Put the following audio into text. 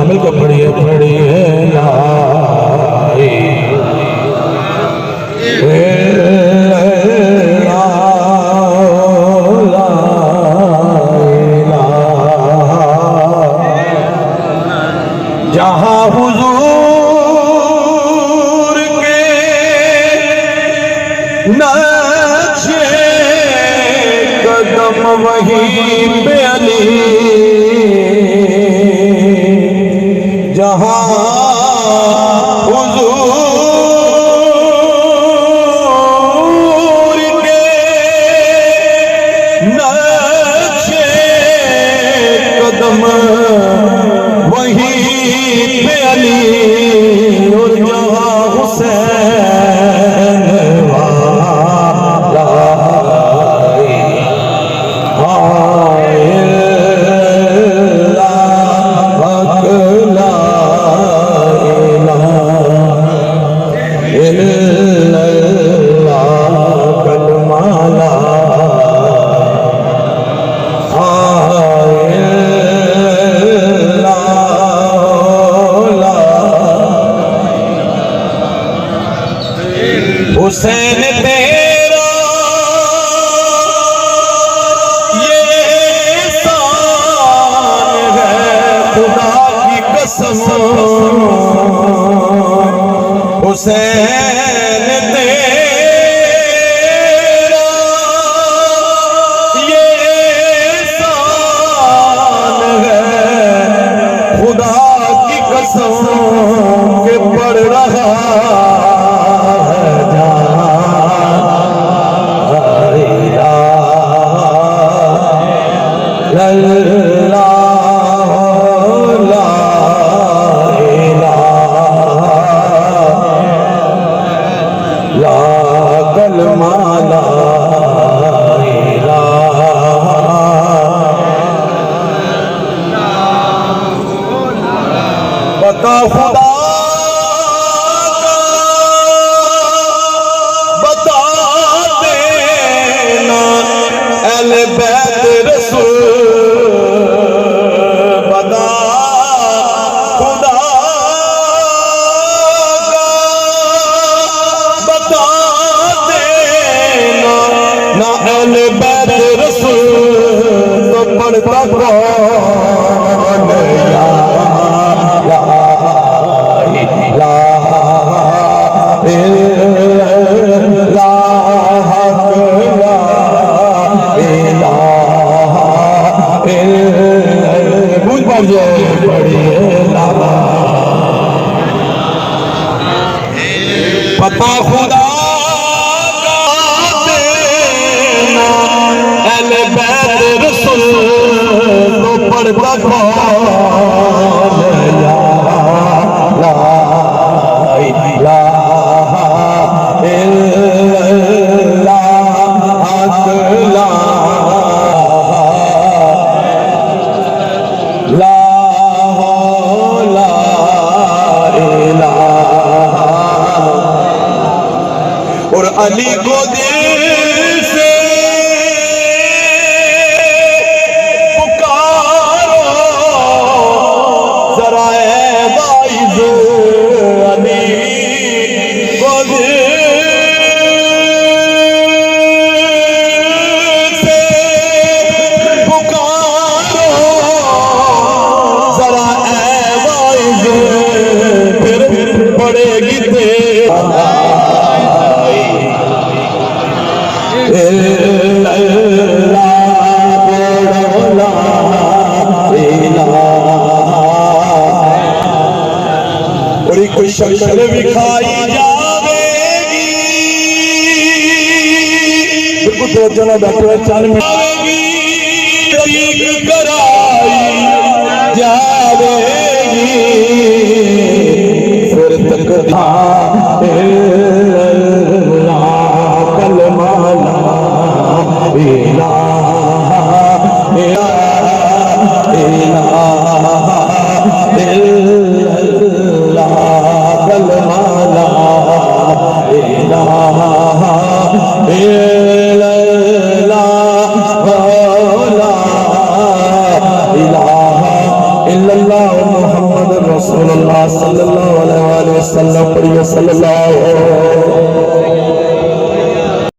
मिलकर पढ़िए पढ़िए जहाँ हुजूर के नक्शे कदम वहीं पे अली, जहाँ हुजूर के नक्शे कदम वहीं पे अली, और जहाँ हुसैन वाला हुसैन तेरा ये शान है खुदा की कसम, हुसैन तेरा ये शान है खुदा की कसम के पढ़ रहा बता खुदा बता देना अहले बैत रसूल, बता खुदा बता देना ना अहले बैत रसूल, तो पढ़ता कौन पता खुदा का देना अहले बैत रसूल, तो पढ़ता कौन ला इलाहा और अली को दिल से पुकारो जरा वाइज, अली को दिल से पुकारो जरा वाइज, फिर पड़ेगी तेरा और कोई शक्ल भी खाई जावेगी, बिल्कुल तो जना बैठो है चल में कराई जावेगी, फिर तक कलमा ला इलाहा ला इलाहा इल्लल्लाह मुहम्मद रसूलुल्लाह सल्लल्लाहु अलैहि वसल्लम पढ़िए सल्लल्लाहु